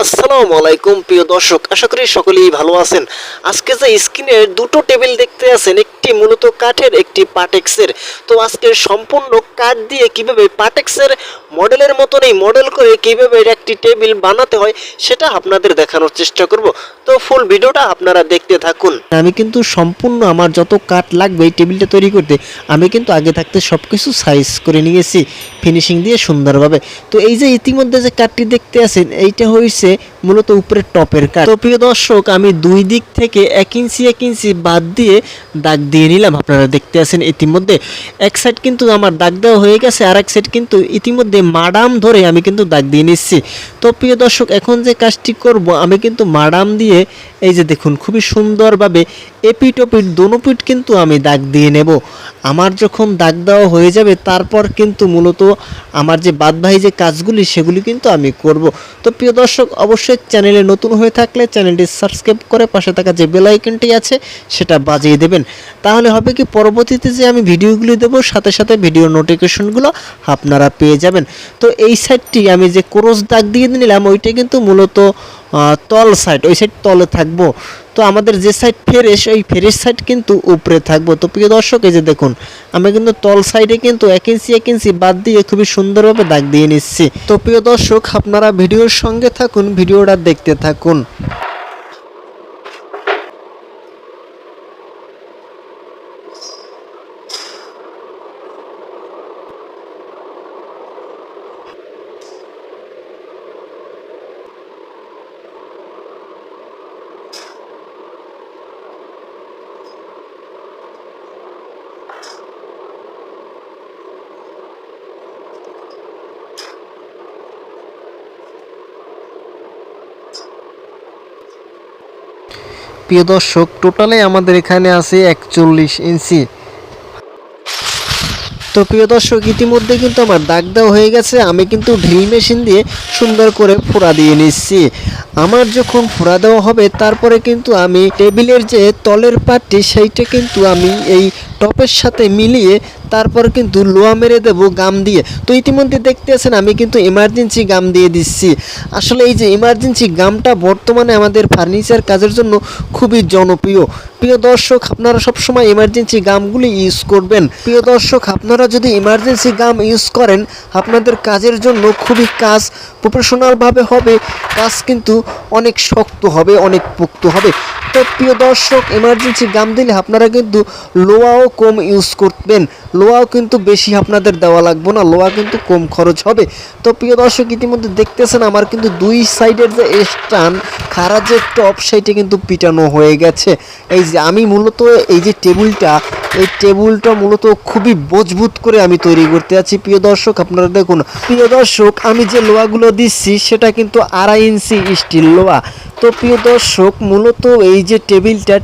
আসসালামু আলাইকুম প্রিয় দর্শক, আশা করি সকলেই ভালো আছেন। আজকে যে স্ক্রিনে দুটো টেবিল দেখতে আছেন, একটি মূলত কাঠের, একটি পাটেক্সের। তো আজকে সম্পূর্ণ কাঠ দিয়ে কিভাবে পাটেক্সের মডেলের মতনই মডেল করে কিভাবে একটি টেবিল বানাতে হয় সেটা আপনাদের দেখানোর চেষ্টা করব। তো ফুল ভিডিওটা আপনারা দেখতে থাকুন। আমি কিন্তু সম্পূর্ণ আমার যত কাঠ লাগবে এই টেবিলটা তৈরি করতে আমি কিন্তু আগে থাকতে সব কিছু সাইজ করে নিয়েছি ফিনিশিং দিয়ে সুন্দরভাবে। তো এই যে ইতিমধ্যে যে কাঠটি দেখতে আছেন এইটা হয়েছে মূলত উপরের টপের কাঠ। তো প্রিয় দর্শক, আমি দুই দিক থেকে 1 ইঞ্চি বাদ দিয়ে দাগ দিয়ে নিলাম। আপনারা দেখতে আছেন ইতিমধ্যে এক সাইড কিন্তু আমার দাগ দেওয়া হয়ে গেছে, আর এক সাইড কিন্তু ইতিমধ্যে মাডাম ধরে আমি কিন্তু দাগ দিয়ে নিচ্ছি। তো প্রিয় দর্শক, এখন যে কাজটি করব আমি কিন্তু মাডাম দিয়ে এই যে দেখুন খুবই সুন্দরভাবে এপিট ওপিট দোনো পিঠ কিন্তু আমি দাগ দিয়ে নেব। আমার যখন দাগ দেওয়া হয়ে যাবে তারপর কিন্তু মূলত আমার যে বাদবাকি যে কাজগুলি সেগুলি কিন্তু আমি করব। তো প্রিয় দর্শক, অবশ্যই চ্যানেলে নতুন হয়ে থাকলে চ্যানেলটি সাবস্ক্রাইব করে পাশে থাকা যে বেল আইকনটি আছে সেটা বাজিয়ে দেবেন। তাহলে হবে কি, পরবর্তীতে যে আমি ভিডিওগুলি দেবো সাথে সাথে ভিডিও নোটিফিকেশনগুলো আপনারা পেয়ে যাবেন। তো এই সাইডটি আমি যে ক্রস দাগ দিয়ে নিলাম ওইটা কিন্তু মূলত তল সাইড, ওই সাইড তলে থাকবো। তো আমাদের যে সাইড ফ্রেশ, ওই ফ্রেশ সাইড কিন্তু উপরে থাকবো। তো প্রিয় দর্শক, এই যে দেখুন আমি কিন্তু তল সাইডে কিন্তু 1 ইঞ্চি বাদ দিয়ে খুবই সুন্দরভাবে দাগ দিয়ে নিচ্ছি। তো প্রিয় দর্শক, আপনারা ভিডিওর সঙ্গে থাকুন, ভিডিওটা দেখতে থাকুন। প্রিয় দর্শক, টোটালে আমাদের এখানে আছে 41 ইঞ্চি। তো প্রিয় দর্শক, ইতিমধ্যে কিন্তু আমার দাগ দেওয়া হয়ে গেছে। আমি কিন্তু ড্রিল মেশিন দিয়ে সুন্দর করে ফোড়া দিয়ে নিচ্ছি। আমার যখন ফোড়া দেওয়া হবে তারপরে কিন্তু আমি টেবিলের যে তলের পাটটি সেইটা কিন্তু আমি এই টপের সাথে মিলিয়ে তারপর কিন্তু লোহা মেরে দেবো গাম দিয়ে। তো ইতিমধ্যে দেখতে আছেন আমি কিন্তু ইমার্জেন্সি গাম দিয়ে দিচ্ছি। আসলে এই যে ইমার্জেন্সি গামটা বর্তমানে আমাদের ফার্নিচার কাজের জন্য খুবই জনপ্রিয়। প্রিয় দর্শক, আপনারা সবসময় ইমার্জেন্সি গামগুলি ইউজ করবেন। প্রিয় দর্শক, আপনারা যদি ইমার্জেন্সি গাম ইউজ করেন আপনাদের কাজের জন্য খুবই কাজ প্রফেশনালভাবে হবে, কাজ কিন্তু অনেক শক্ত হবে, অনেক পোক্ত হবে। তো প্রিয় দর্শক, ইমার্জেন্সি গাম দিলে আপনারা কিন্তু লোহাও কম ইউজ করবেন, লোহাও কিন্তু বেশি আপনাদের দেওয়া লাগবে না, লোহা কিন্তু কম খরচ হবে। তো প্রিয় দর্শক, ইতিমধ্যে দেখতেছেন আমার কিন্তু দুই সাইডের যে স্টান খাড়া যে টপ সেইটা কিন্তু পিটানো হয়ে গেছে। এই যে আমি মূলত এই যে টেবিলটা, এই টেবিলটা মূলত খুবই মজবুত করে আমি তৈরি করতে আছি। প্রিয় দর্শক, আপনারা দেখুন। প্রিয় দর্শক, আমি যে লোহাগুলো দিচ্ছি সেটা কিন্তু 2.5 ইঞ্চি স্টিল লোহা। তো প্রিয় দর্শক, মূলত এই যে টেবিলটা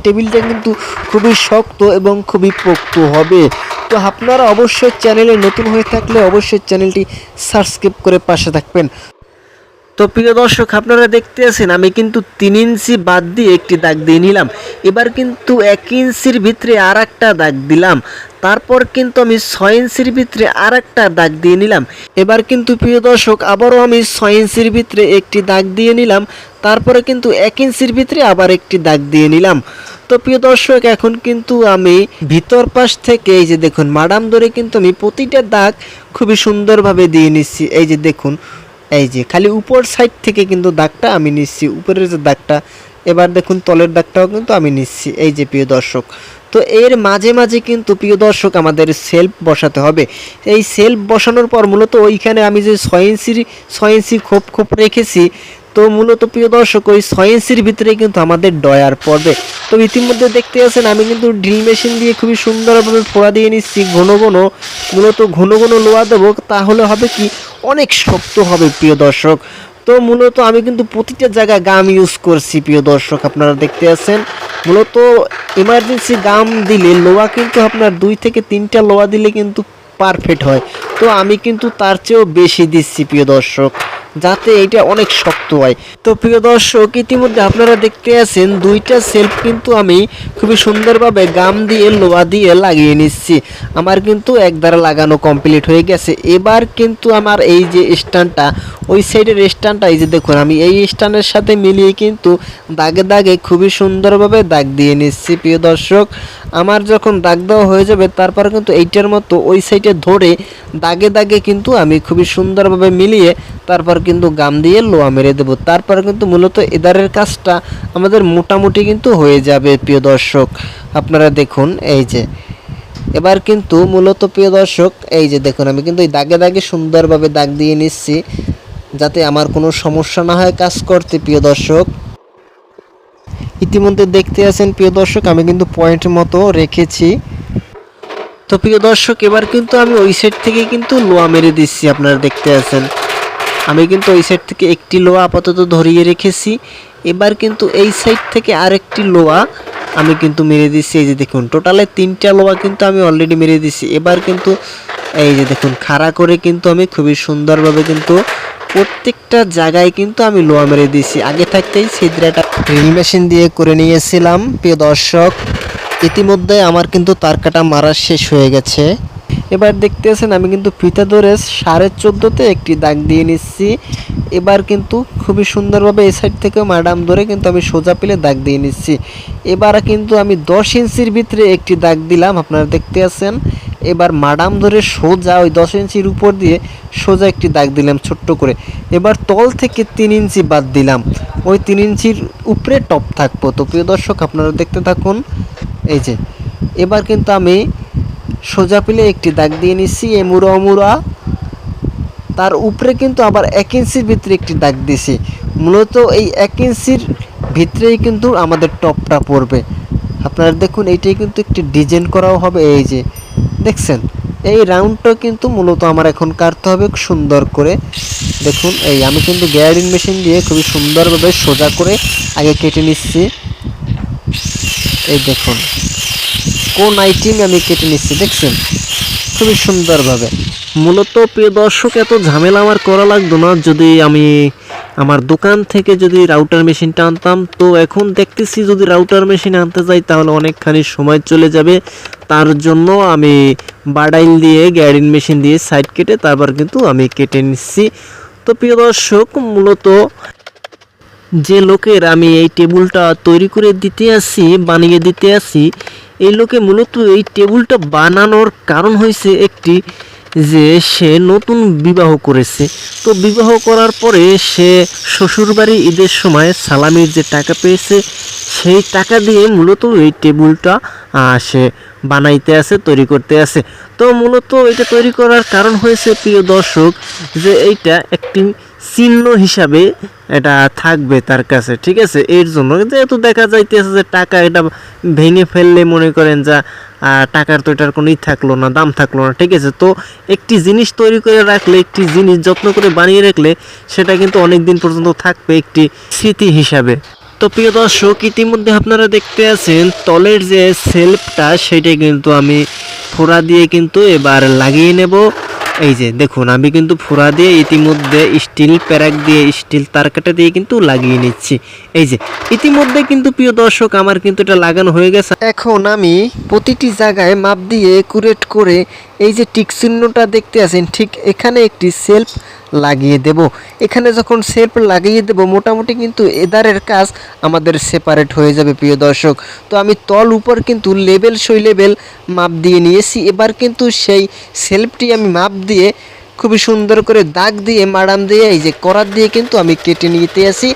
কিন্তু খুবই শক্ত এবং খুবই পোক্ত হবে। তো আপনারা অবশ্যই চ্যানেলে নতুন হয়ে থাকলে অবশ্যই চ্যানেলটি সাবস্ক্রাইব করে পাশে থাকবেন। তো প্রিয় দর্শক, আপনারা দেখতে আছেন আমি কিন্তু 3 ইঞ্চি বাদ দিয়ে একটি দাগ দিয়ে নিলাম। এবার কিন্তু 1 ইঞ্চির ভিতরে আর একটা দাগ দিলাম। তারপর কিন্তু আমি 6 ইঞ্চির ভিতরে আর একটা দাগ দিয়ে নিলাম। এবার কিন্তু প্রিয় দর্শক আবারও আমি 6 ইঞ্চির ভিতরে একটি দাগ দিয়ে নিলাম। তারপরে কিন্তু 1 ইঞ্চির ভিতরে আবার একটি দাগ দিয়ে নিলাম। তো প্রিয় দর্শক, এখন কিন্তু আমি ভিতর পাশ থেকে এই যে দেখুন মাডাম ধরে কিন্তু আমি প্রতিটা দাগ খুবই সুন্দরভাবে দিয়ে নিচ্ছি। এই যে দেখুন, এই যে খালি উপর সাইড থেকে কিন্তু দাগটা আমি নিচ্ছি, উপরের যে দাগটা। এবার দেখুন তলের দাগটাও কিন্তু আমি নিচ্ছি। এই যে প্রিয় দর্শক, তো এর মাঝে মাঝে কিন্তু প্রিয় দর্শক আমাদের সেলফ বসাতে হবে। এই সেলফ বসানোর পর মূলত ওইখানে আমি যে 6 ইঞ্চি খোপ রেখেছি, তো মূলত প্রিয় দর্শক ওই 6 ইঞ্চির ভিতরে কিন্তু আমাদের ডয়ার পড়বে। তো ইতিমধ্যে দেখতে আছেন আমি কিন্তু ড্রিল মেশিন দিয়ে খুবই সুন্দরভাবে ফোড়া দিয়ে নিচ্ছি। মূলত ঘন ঘন লোহা দেবো, তাহলে হবে কি অনেক শক্ত হবে প্রিয় দর্শক। তো মূলত আমি কিন্তু প্রতিটা জায়গায় গাম ইউজ করছি। প্রিয় দর্শক, আপনারা দেখতে আছেন মূলত ইমার্জেন্সি গাম দিলে লোহা কিন্তু আপনার 2 থেকে 3টা লোহা দিলে কিন্তু পারফেক্ট হয়। তো আমি কিন্তু তার চেয়েও বেশি দিচ্ছি প্রিয় দর্শক। যাতে এটা অনেক শক্ত হয়। তো প্রিয় দর্শক, ইতিমধ্যে আপনারা দেখতে আছেন দুইটা সেলফ কিন্তু আমি খুবই সুন্দরভাবে গাম দিয়ে লোহা দিয়ে লাগিয়ে নিচ্ছি। আমার কিন্তু এক দ্বারা লাগানো কমপ্লিট হয়ে গেছে। এবার কিন্তু আমার এই যে স্ট্যান্ডটা, ওই সাইডের স্ট্যান্ডটা, এই যে দেখুন আমি এই স্ট্যান্ডের সাথে মিলিয়ে কিন্তু দাগে দাগে খুবই সুন্দরভাবে দাগ দিয়ে নিচ্ছি। প্রিয় দর্শক, আমার যখন দাগ দেওয়া হয়ে যাবে তারপর কিন্তু এইটার মতো ওই সাইডে ধরে দাগে দাগে কিন্তু আমি খুবই সুন্দরভাবে মিলিয়ে তারপর কিন্তু গাম দিয়ে লোহা মেরে দেবো। তারপর কিন্তু মূলত এদারের কাজটা আমাদের মোটামুটি কিন্তু হয়ে যাবে। প্রিয় দর্শক, আপনারা দেখুন এই যে এবার কিন্তু মূলত প্রিয় দর্শক, এই যে দেখুন আমি কিন্তু এই দাগে দাগে সুন্দরভাবে দাগ দিয়ে নিচ্ছি যাতে আমার কোনো সমস্যা না হয় কাজ করতে। প্রিয় দর্শক, ইতিমধ্যে দেখতে আছেন প্রিয় দর্শক আমি কিন্তু পয়েন্ট মতো রেখেছি। তো প্রিয় দর্শক, এবার কিন্তু আমি ওই সাইড থেকে কিন্তু লোহা মেরে দিচ্ছি। আপনারা দেখতে আছেন আমি কিন্তু ওই সাইড থেকে একটি লোহা আপাতত ধরিয়ে রেখেছি। এবার কিন্তু এই সাইড থেকে আরেকটি লোহা আমি কিন্তু মেরে দিচ্ছি। এই যে দেখুন টোটালে 3টা লোহা কিন্তু আমি অলরেডি মেরে দিচ্ছি। এবার কিন্তু এই যে দেখুন খাড়া করে কিন্তু আমি খুবই সুন্দরভাবে কিন্তু প্রত্যেকটা জায়গায় কিন্তু আমি লোহা মেরে দিচ্ছি। আগে থাকতেই ছিদ্রাটা ড্রিল মেশিন দিয়ে করে নিয়েছিলাম। প্রিয় দর্শক, ইতিমধ্যে আমার কিন্তু তার কাটা মারা শেষ হয়ে গেছে। এবার দেখতে আছেন আমি কিন্তু ফিতা ধরে 14.5-তে একটি দাগ দিয়ে নিচ্ছি। এবার কিন্তু খুবই সুন্দরভাবে এই সাইড থেকে মাডাম ধরে কিন্তু আমি সোজা পেলে দাগ দিয়ে নিচ্ছি। এবার কিন্তু আমি 10 ইঞ্চির ভিতরে একটি দাগ দিলাম, আপনারা দেখতে আছেন। এবার মাডাম ধরে সোজা ওই 10 ইঞ্চির উপর দিয়ে সোজা একটি দাগ দিলাম ছোট্ট করে। এবার তল থেকে 3 ইঞ্চি বাদ দিলাম, ওই 3 ইঞ্চির উপরে টপ থাকবো। তো প্রিয় দর্শক, আপনারা দেখতে থাকুন। এই যে এবার কিন্তু আমি সোজা পেলে একটি দাগ দিয়ে নিচ্ছি এমুরা অমুরা, তার উপরে কিন্তু আবার 1 ইঞ্চির ভিতরে একটি দাগ দিছি। মূলত এই 1 ইঞ্চির ভিতরেই কিন্তু আমাদের টপটা পড়বে। আপনারা দেখুন এইটাই কিন্তু একটি ডিজাইন করাও হবে। এই যে দেখছেন এই রাউন্ডটা কিন্তু মূলত আমার এখন কাটতে হবে সুন্দর করে। দেখুন এই আমি কিন্তু গ্যারিং মেশিন দিয়ে খুবই সুন্দরভাবে সোজা করে আগে কেটে নিচ্ছি। এই দেখুন কোন আইটেম আমি কেটে নিচ্ছি দেখছেন খুবই সুন্দরভাবে। মূলত প্রিয় দর্শক, এত ঝামেলা আমার করা লাগতো না যদি আমি আমার দোকান থেকে যদি রাউটার মেশিনটা আনতাম। তো এখন দেখতেছি যদি রাউটার মেশিন আনতে যাই তাহলে অনেকখানি সময় চলে যাবে। তার জন্য আমি বাডাইল দিয়ে গ্যারিং মেশিন দিয়ে সাইড কেটে তারপর কিন্তু আমি কেটে নিচ্ছি। তো প্রিয় দর্শক, মূলত যে লোকের আমি এই টেবিলটা তৈরি করে দিতে আসি, বানিয়ে দিতে আসি, এই লোকে মূলত এই টেবিলটা বানানোর কারণ হয়েছে একটি, যে সে নতুন বিবাহ করেছে। তো বিবাহ করার পরে সে শ্বশুরবাড়ি ঈদের সময় সালামির যে টাকা পেয়েছে সেই টাকা দিয়ে মূলত এই টেবিলটা সে বানাইতে আছে, তৈরি করতে আছে। তো মূলত এটা তৈরি করার কারণ হয়েছে প্রিয় দর্শক, যে এইটা একটি চিহ্ন হিসাবে এটা থাকবে তার কাছে, ঠিক আছে। এর জন্য যেহেতু দেখা যাইতেছে যে টাকা এটা ভেঙে ফেললে মনে করেন যা টাকার তো এটার কোনো থাকলো না, দাম থাকলো না, ঠিক আছে। তো একটি জিনিস তৈরি করে রাখলে, একটি জিনিস যত্ন করে বানিয়ে রাখলে সেটা কিন্তু অনেক দিন পর্যন্ত থাকবে একটি স্মৃতি হিসাবে। তো প্রিয় দর্শক, ইতিমধ্যে আপনারা দেখতে আছেন তলের যে সেলফটা সেটা কিন্তু আমি ফোড়া দিয়ে কিন্তু এবার লাগিয়ে নেব। এই যে দেখুন আমি কিন্তু ফোড়া দিয়ে ইতিমধ্যে স্টিল প্যারাক দিয়ে স্টিল তারকাটা দিয়ে কিন্তু লাগিয়ে নিচ্ছি। এই যে ইতিমধ্যে কিন্তু প্রিয় দর্শক আমার কিন্তু এটা লাগানো হয়ে গেছে। এখন আমি প্রতিটি জায়গায় মাপ দিয়ে একুরেট করে এই যে টিক চিহ্নটা দেখতে আছেন ঠিক এখানে একটি সেলফ লাগিয়ে দেব। এখানে যখন সেলফ লাগিয়ে দেব মোটামুটি কিন্তু এদারের কাজ আমাদের সেপারেট হয়ে যাবে প্রিয় দর্শক। তো আমি তল উপর কিন্তু লেভেল সই লেভেল মাপ দিয়ে নিয়েছি। এবার কিন্তু সেই সেলফটি আমি মাপ দিয়ে খুবই সুন্দর করে দাগ দিয়ে মাডাম দিয়ে এই যে করাত দিয়ে কিন্তু আমি কেটে নিতে আসি।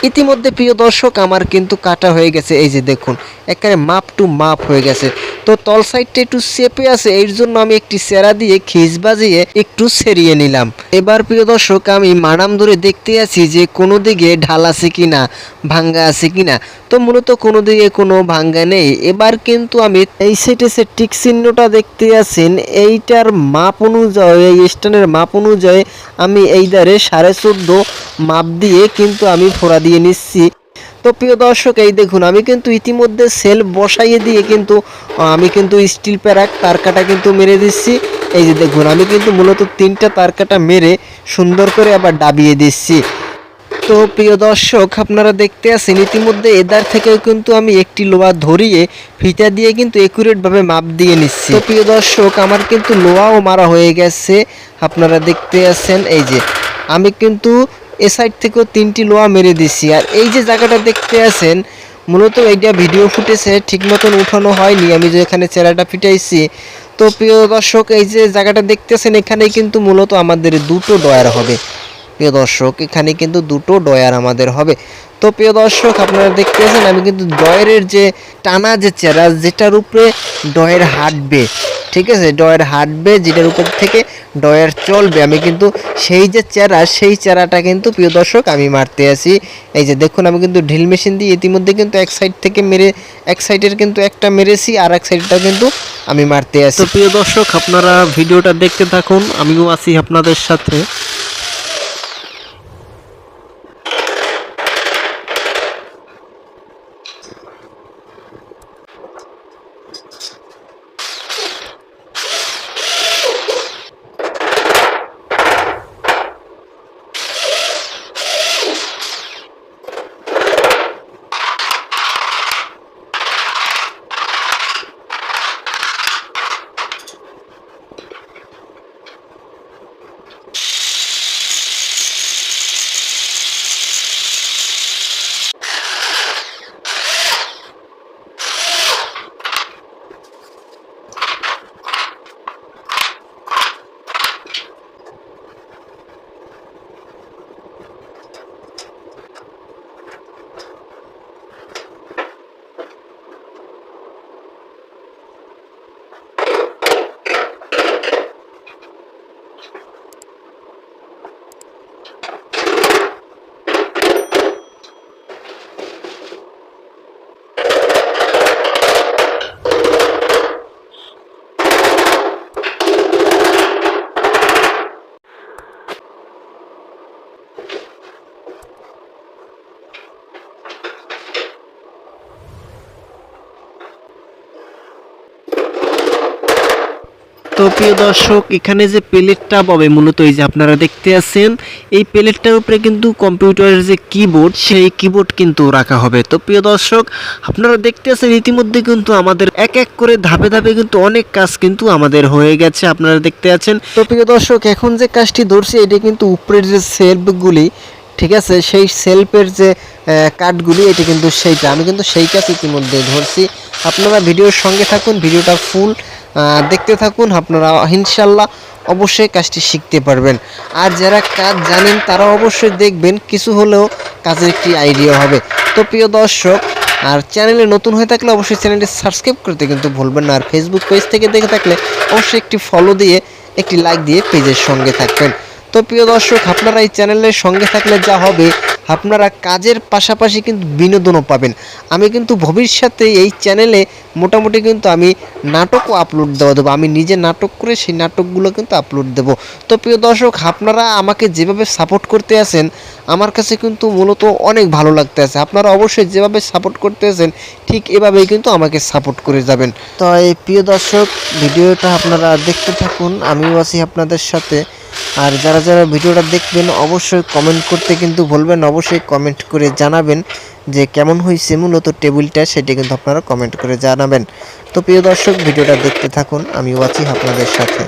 ইতিমধ্যে প্রিয় দর্শক আমার কিন্তু কাটা হয়ে গেছে। এই যে দেখুন একেবারে মাপ টু মাপ হয়ে গেছে। তো তল সাইডটা একটু চেপে আছে, এর জন্য আমি একটি সেরা দিয়ে খিস বাজিয়ে একটু সেরিয়ে নিলাম। এবার প্রিয় দর্শক আমি মাডাম ধরে দেখতে আছি যে কোনো দিকে ঢাল আছে কিনা, ভাঙ্গা আছে কিনা। তো মূলত কোনো দিকে কোনো ভাঙ্গা নেই। এবার কিন্তু আমি এই সাইডে সে টিক চিহ্নটা দেখতে আছেন, এইটার মাপ অনুযায়ী, এই স্ট্যান্ডের মাপ অনুযায়ী আমি এই ধারে 14.5 মাপ দিয়ে কিন্তু আমি ফোড়া দিয়ে নিচ্ছি। তো প্রিয় দর্শক এই দেখুন আমি কিন্তু ইতিমধ্যে সেলফ বসাইয়ে দিয়ে কিন্তু আমি কিন্তু স্টিল প্যারাক তার কাটা কিন্তু মেরে দিচ্ছি। এই যে দেখুন আমি কিন্তু মূলত 3টা তার কাটা মেরে সুন্দর করে আবার ডাবিয়ে দিচ্ছি। তো প্রিয় দর্শক আপনারা দেখতে আছেন ইতিমধ্যে এদার থেকেও কিন্তু আমি একটি লোহা ধরিয়ে ফিতা দিয়ে কিন্তু একুরেটভাবে মাপ দিয়ে নিচ্ছি। তো প্রিয় দর্শক আমার কিন্তু লোহাও মারা হয়ে গেছে, আপনারা দেখতে আছেন। এই যে আমি কিন্তু এ সাইড থেকেও 3টি লোহা মেরে দিচ্ছি। আর এই যে জায়গাটা দেখতে আছেন মূলত এইটা ভিডিও ফুটেজে ঠিক মতন উঠানো হয়নি, আমি যে এখানে চেরাটা ফিটাইছি। তো প্রিয় দর্শক এই যে জায়গাটা দেখতেছেন এখানে কিন্তু মূলত আমাদের 2টো ডয়ার হবে। প্রিয় দর্শক এখানে কিন্তু 2টো ডয়ার আমাদের হবে। তো প্রিয় দর্শক আপনারা দেখতেছেন আমি কিন্তু ডয়ারের যে টানা যে চেরা যেটার উপরে ডয়ের হাঁটবে, ঠিক আছে, ডয়ের হাঁটবে যেটার উপর থেকে ডয়ার চলবে, আমি কিন্তু সেই যে চেরা সেই চেরাটা কিন্তু প্রিয় দর্শক আমি মারতে আসি। এই যে দেখুন আমি কিন্তু ড্রিল মেশিন দিয়ে ইতিমধ্যে কিন্তু এক সাইড থেকে মেরে এক সাইডের কিন্তু একটা মেরেছি আর এক সাইডটা কিন্তু আমি মারতে আসি। তো প্রিয় দর্শক আপনারা ভিডিওটা দেখতে থাকুন, আমিও আছি আপনাদের সাথে। তো প্রিয় দর্শক এখানে যে প্লেটটা পাবে মূলত এই যে আপনারা দেখতে আছেন এই প্লেটটার উপরে কিন্তু কম্পিউটারের যে কিবোর্ড সেই কিবোর্ড কিন্তু রাখা হবে। তো প্রিয় দর্শক আপনারা দেখতে আছেন ইতিমধ্যে কিন্তু আমাদের এক এক করে ধাপে ধাপে কিন্তু অনেক কাজ কিন্তু আমাদের হয়ে গেছে, আপনারা দেখতে আছেন। তো প্রিয় দর্শক এখন যে কাজটি ধরছি এটা কিন্তু উপরের যে সেলফগুলি, ঠিক আছে, সেই সেলফের যে কাঠগুলি এটা কিন্তু সেইটা আমি কিন্তু সেই কাজ ইতিমধ্যে ধরছি। আপনারা ভিডিওর সঙ্গে থাকুন, ভিডিওটা ফুল দেখতে থাকুন, আপনারা ইনশাল্লাহ অবশ্যই কাজটি শিখতে পারবেন। আর যারা কাজ জানেন তারা অবশ্যই দেখবেন কিছু হলেও কাজের একটি আইডিয়া হবে। তো প্রিয় দর্শক আর চ্যানেলে নতুন হয়ে থাকলে অবশ্যই চ্যানেলটি সাবস্ক্রাইব করতে কিন্তু ভুলবেন না। আর ফেসবুক পেজ থেকে দেখে থাকলে অবশ্যই একটি ফলো দিয়ে একটি লাইক দিয়ে পেজের সঙ্গে থাকবেন। তো প্রিয় দর্শক আপনারা এই চ্যানেলের সঙ্গে থাকলে যা হবে আপনারা কাজের পাশাপাশি কিন্তু বিনোদনও পাবেন। আমি কিন্তু ভবিষ্যতে এই চ্যানেলে মোটামুটি কিন্তু আমি নাটকও আপলোড দেবো, আমি নিজে নাটক করে সেই নাটকগুলো কিন্তু আপলোড দেব। তো প্রিয় দর্শক আপনারা আমাকে যেভাবে সাপোর্ট করতে আছেন আমার কাছে কিন্তু মূলত অনেক ভালো লাগতে আছে। আপনারা অবশ্যই যেভাবে সাপোর্ট করতে আছেন ঠিক এভাবেই কিন্তু আমাকে সাপোর্ট করে যাবেন। তো এই প্রিয় দর্শক ভিডিওটা আপনারা দেখতে থাকুন, আমিও আছি আপনাদের সাথে। আর যারা যারা ভিডিওটা দেখবেন অবশ্যই কমেন্ট করতে কিন্তু ভুলবেন, অবশ্যই কমেন্ট করে জানাবেন যে কেমন হয়েছে মূলত টেবিলটা, সেটা কিন্তু আপনারা কমেন্ট করে জানাবেন। তো প্রিয় দর্শক ভিডিওটা দেখতে থাকুন, আমিও আছি আপনাদের সাথে।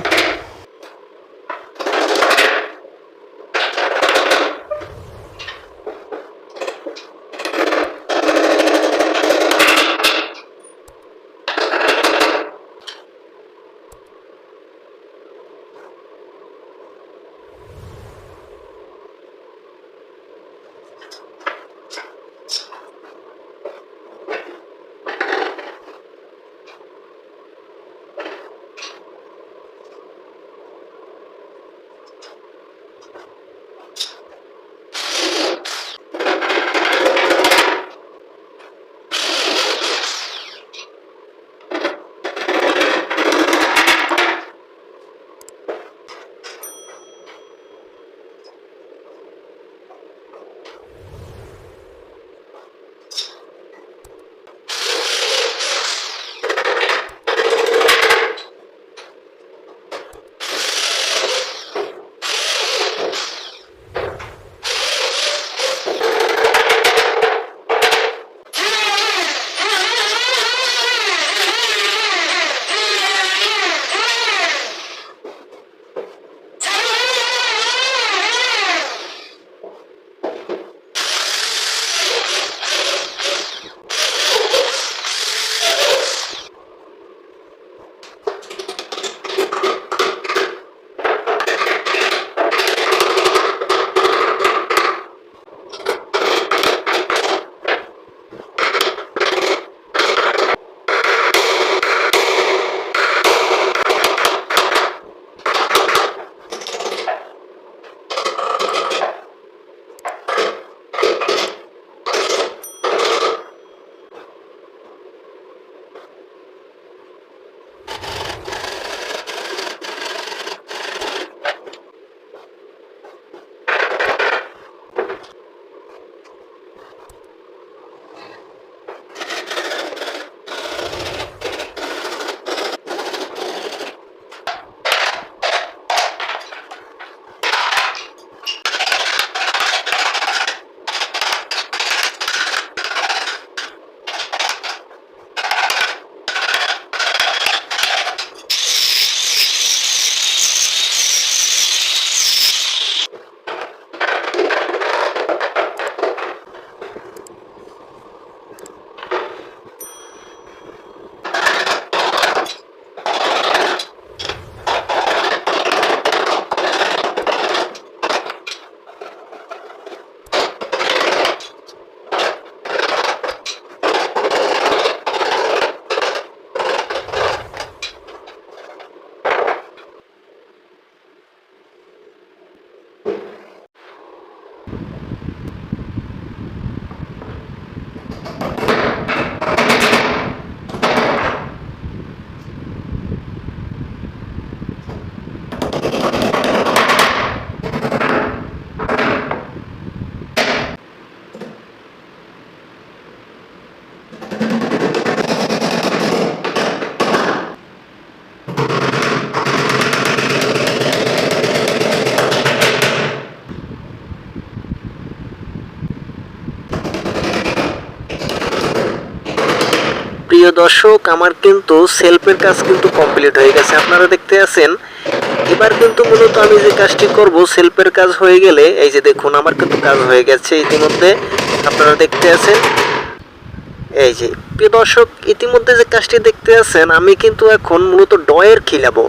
প্রিয় দর্শক, আমার কিন্তু সেলফের কাজ কিন্তু কমপ্লিট হয়ে গেছে, আপনারা দেখতে আছেন। এবার কিন্তু মূলত আমি যে কাজটি করব, সেলফের কাজ হয়ে গেলে এই যে দেখুন আমার কিন্তু কাজ হয়ে গেছে ইতিমধ্যে, আপনারা দেখতে আছেন। এই যে প্রিয় দর্শক, ইতিমধ্যে যে কাজটি দেখতে আছেন, আমি কিন্তু এখন মূলত ডয়ের খিলাবো,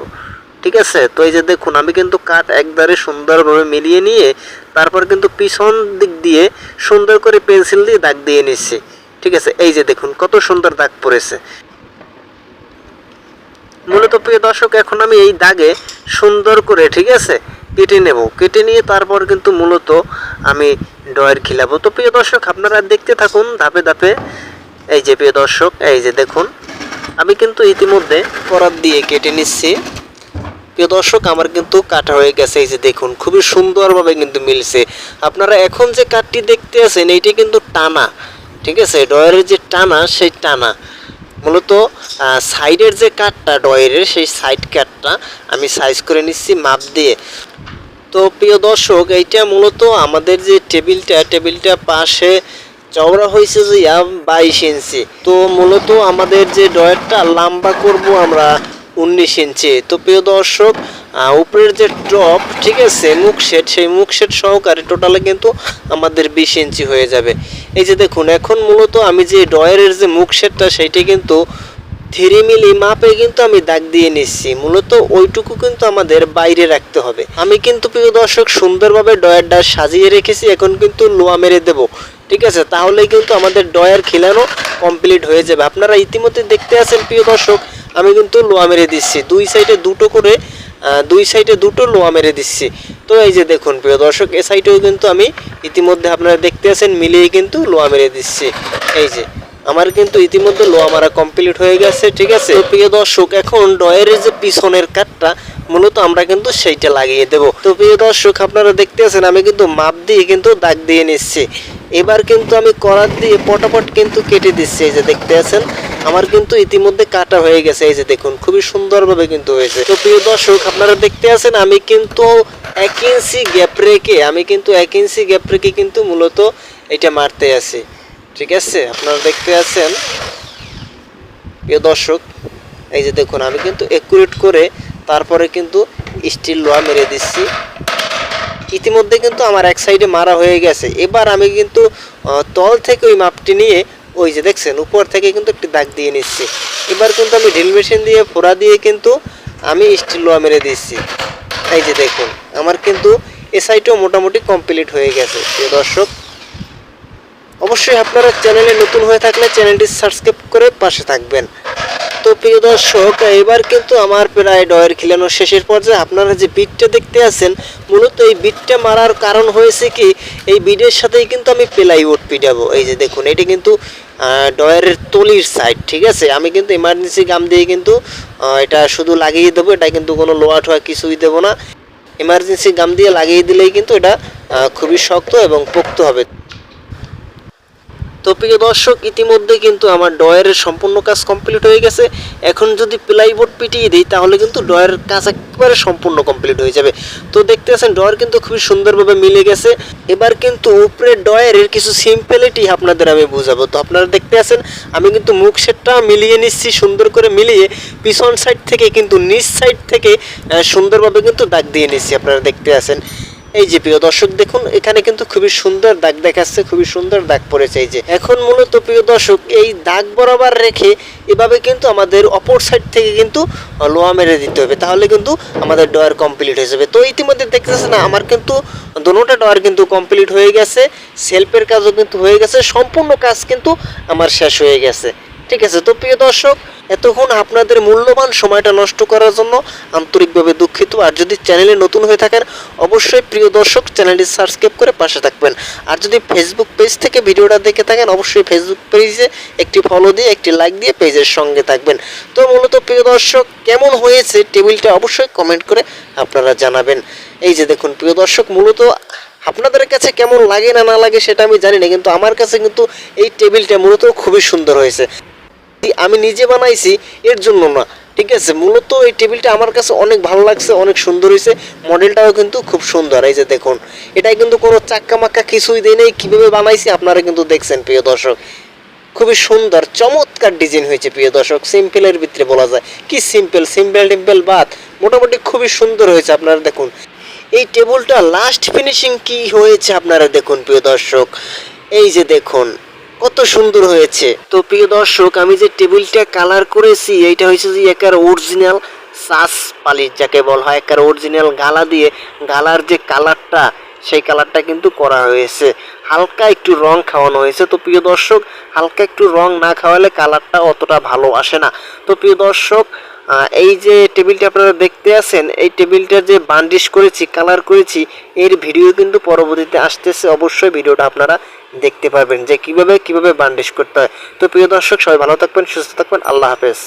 ঠিক আছে। তো এই যে দেখুন আমি কিন্তু কাঠ একবারে সুন্দরভাবে মিলিয়ে নিয়ে তারপর কিন্তু পিছন দিক দিয়ে সুন্দর করে পেন্সিল দিয়ে দাগ দিয়ে নিচ্ছি, ঠিক আছে। এই যে দেখুন কত সুন্দর দাগ পড়েছে। মূলত প্রিয় দর্শক, এখন আমি এই দাগে সুন্দর করে, ঠিক আছে, কেটে নেব। কেটে নিয়ে তারপর কিন্তু মূলত আমি ডয়ের খিলাবো। তো প্রিয় দর্শক, আপনারা দেখতে থাকুন ধাপে ধাপে। এই যে প্রিয় দর্শক, এই যে দেখুন আমি কিন্তু ইতিমধ্যে করাত দিয়ে কেটে নিচ্ছি। প্রিয় দর্শক, আমার কিন্তু কাটা হয়ে গেছে, এই যে দেখুন খুবই সুন্দরভাবে কিন্তু মিলছে। আপনারা এখন যে কাঠটি দেখতে আছেন এইটি কিন্তু টানা, ঠিক আছে। ডয়ের যে টানা, সেই টানা মূলত সাইডের যে কাঠটা ডয়ের, সেই সাইড কাঠটা আমি সাইজ করে নিচ্ছি মাপ দিয়ে। তো প্রিয় দর্শক, এইটা মূলত আমাদের যে টেবিলটা পাশে চওড়া হয়েছে যে 22 ইঞ্চি। তো মূলত আমাদের যে ডয়ারটা লম্বা করব আমরা 19 ইঞ্চি। তো প্রিয় দর্শক, উপরের যে টপ, ঠিক আছে, মুখশেড, সেই মুখশেড সহকারে টোটালে কিন্তু আমাদের 20 ইঞ্চি হয়ে যাবে। এই যে দেখুন এখন মূলত আমি যে ডয়ারের যে মুখশেডটা সেইটা কিন্তু 3 মিলি মাপে কিন্তু আমি দাগ দিয়ে নিচ্ছি। মূলত ওইটুকু কিন্তু আমাদের বাইরে রাখতে হবে। আমি কিন্তু প্রিয় দর্শক সুন্দরভাবে ডয়ারটা সাজিয়ে রেখেছি, এখন কিন্তু লোয়া মেরে দেব, ঠিক আছে। তাহলেই কিন্তু আমাদের ডয়ার খিলানো কমপ্লিট হয়ে যাবে। আপনারা ইতিমধ্যে দেখতে আছেন প্রিয় দর্শক, আমি কিন্তু লোয়া মেরে দিচ্ছি দুই সাইডে দুটো করে, দুই সাইডে দুটো লোয়া মেরে দিচ্ছি। তো এই যে দেখুন প্রিয় দর্শক, এ সাইডেও কিন্তু আমি ইতিমধ্যে আপনারা দেখতে আছেন মিলিয়ে কিন্তু লোয়া মেরে দিচ্ছি। এই যে আমার কিন্তু ইতিমধ্যে লোয়া মারা কমপ্লিট হয়ে গেছে, ঠিক আছে। তো প্রিয় দর্শক, এখন ডয়ারের যে পিছনের কাঠটা মূলত আমরা কিন্তু সেইটা লাগিয়ে দেব। তো প্রিয় দর্শক, আপনারা দেখতে আছেন আমি কিন্তু মাপ দিয়ে কিন্তু দাগ দিয়ে নিচ্ছি। এবার কিন্তু আমি করাত দিয়ে পটাপট কিন্তু কেটে দিচ্ছি। এই যে দেখতে আছেন আমার কিন্তু ইতিমধ্যে কাটা হয়ে গেছে, এই যে দেখুন খুবই সুন্দরভাবে কিন্তু হয়েছে। তো প্রিয় দর্শক, আপনারা দেখতে আছেন আমি কিন্তু 1 ইঞ্চি গ্যাপ রেখে কিন্তু মূলত এটা মারতে আছি, ঠিক আছে। আপনারা দেখতে আছেন প্রিয় দর্শক, এই যে দেখুন আমি কিন্তু একুরেট করে তারপরে কিন্তু স্টিল লোহা মেরে দিচ্ছি। ইতিমধ্যে কিন্তু আমার এক সাইডে মারা হয়ে গেছে। এবার আমি কিন্তু তল থেকে ওই মাপটি নিয়ে, ওই যে দেখছেন উপর থেকে কিন্তু একটি দাগ দিয়ে নিচ্ছি। এবার কিন্তু আমি ড্রিল মেশিন দিয়ে ফোড়া দিয়ে কিন্তু আমি স্টিল লোহা মেরে দিচ্ছি। এই যে দেখুন আমার কিন্তু এ সাইডও মোটামুটি কমপ্লিট হয়ে গেছে। প্রিয় দর্শক, অবশ্যই আপনারা চ্যানেলে নতুন হয়ে থাকলে চ্যানেলটি সাবস্ক্রাইব করে পাশে থাকবেন। তো প্রিয় দর্শক, এবার কিন্তু আমার প্রায় ডয়ের খিলানো শেষের পর্যায়ে। আপনারা যে বিটটা দেখতে আছেন, মূলত এই বিটটা মারার কারণ হয়েছে কি, এই বিটের সাথেই কিন্তু আমি প্লাইউড পিটাবো। এই যে দেখুন এটা কিন্তু ডয়ের তলির সাইড, ঠিক আছে। আমি কিন্তু ইমার্জেন্সি গাম দিয়ে কিন্তু এটা শুধু লাগিয়ে দেবো, এটা কিন্তু কোনো লোহা ঠোয়া কিছুই দেবো না। ইমার্জেন্সি গাম দিয়ে লাগিয়ে দিলেই কিন্তু এটা খুবই শক্ত এবং পোক্ত হবে। তো প্রিয় দর্শক, ইতিমধ্যে কিন্তু আমার ডয়ারের সম্পূর্ণ কাজ কমপ্লিট হয়ে গেছে। এখন যদি প্লাইবোর্ড পিটিয়ে দিই তাহলে কিন্তু ডয়ারের কাজ একেবারে সম্পূর্ণ কমপ্লিট হয়ে যাবে। তো দেখতে আছেন ডয়ার কিন্তু খুবই সুন্দরভাবে মিলে গেছে। এবার কিন্তু উপরের ডয়ারের কিছু সিম্পলিটি আপনাদের আমি বুঝাবো। তো আপনারা দেখতে আছেন আমি কিন্তু মুখ সেটটা মিলিয়ে নিচ্ছি, সুন্দর করে মিলিয়ে পিছন সাইড থেকে কিন্তু নিচ সাইড থেকে সুন্দরভাবে কিন্তু দাগ দিয়ে নিচ্ছি। আপনারা দেখতে আছেন এই যে প্রিয় দর্শক, দেখুন এখানে কিন্তু খুবই সুন্দর দাগ দেখাচ্ছে, খুবই সুন্দর দাগ পড়েছে। এই যে এখন মূলত প্রিয় দর্শক, এই দাগ বরাবর রেখে এভাবে কিন্তু আমাদের অপর সাইড থেকে কিন্তু লোহা মেরে দিতে হবে, তাহলে কিন্তু আমাদের ডয়ার কমপ্লিট হয়ে যাবে। তো ইতিমধ্যে দেখতেছেন না আমার কিন্তু দুটোটা ডয়ার কিন্তু কমপ্লিট হয়ে গেছে, সেলফের কাজও কিন্তু হয়ে গেছে, সম্পূর্ণ কাজ কিন্তু আমার শেষ হয়ে গেছে, ঠিক আছে। তো প্রিয় দর্শক, এতক্ষণ আপনাদের মূল্যবান সময়টা নষ্ট করার জন্য আন্তরিকভাবে দুঃখিত। আর যদি চ্যানেলে নতুন হয়ে থাকেন অবশ্যই প্রিয় দর্শক চ্যানেলটি সাবস্ক্রাইব করে পাশে থাকবেন। আর যদি ফেসবুক পেজ থেকে ভিডিওটা দেখে থাকেন অবশ্যই ফেসবুক পেজে একটি ফলো দিয়ে একটি লাইক দিয়ে পেজের সঙ্গে থাকবেন। তো মূলত প্রিয় দর্শক, কেমন হয়েছে টেবিলটা অবশ্যই কমেন্ট করে আপনারা জানাবেন। এই যে দেখুন প্রিয় দর্শক, মূলত আপনাদের কাছে কেমন লাগে না না লাগে সেটা আমি জানি না, কিন্তু আমার কাছে কিন্তু এই টেবিলটা মূলত খুবই সুন্দর হয়েছে। আমি নিজে বানাইছি এর জন্য না, ঠিক আছে। মূলত এই টেবিলটা আমার কাছে অনেক ভালো লাগছে, অনেক সুন্দর হয়েছে, মডেলটাও কিন্তু খুব সুন্দর। এই যে দেখুন এটাই কিন্তু কোনো চাক্কা মাক্কা কিছুই দেয় নেই, কীভাবে বানাইছি আপনারা কিন্তু দেখছেন প্রিয় দর্শক। খুবই সুন্দর চমৎকার ডিজাইন হয়েছে প্রিয় দর্শক। সিম্পলের ভিতরে বলা যায় কি সিম্পল টেম্পল বাদ মোটামুটি খুবই সুন্দর হয়েছে। আপনারা দেখুন এই টেবিলটা লাস্ট ফিনিশিং কি হয়েছে আপনারা দেখুন প্রিয় দর্শক, এই যে দেখুন কত সুন্দর হয়েছে। তো প্রিয় দর্শক আমি যে টেবিলটা কালার করেছি এইটা হয়েছে যে একার অরিজিনাল সাস পালিশ যাকে বলা হয়, একার অরিজিনাল গালা দিয়ে গালার যে কালারটা সেই কালারটা কিন্তু করা হয়েছে, হালকা একটু রং খাওয়ানো হয়েছে। তো প্রিয় দর্শক হালকা একটু রং না খাওয়ালে কালারটা অতটা ভালো আসে না। তো প্রিয় দর্শক এই যে টেবিলটা আপনারা দেখতে আছেন এই টেবিলটা যে বান্ডিশ করেছি কালার করেছি এর ভিডিও কিন্তু পরবর্তীতে আসতেছে, অবশ্যই ভিডিওটা আপনারা দেখতে পারবেন যে কিভাবে বান্ডিশ করতে হয়। তো প্রিয় দর্শক সবাই ভালো থাকবেন, সুস্থ থাকবেন, আল্লাহ হাফেজ।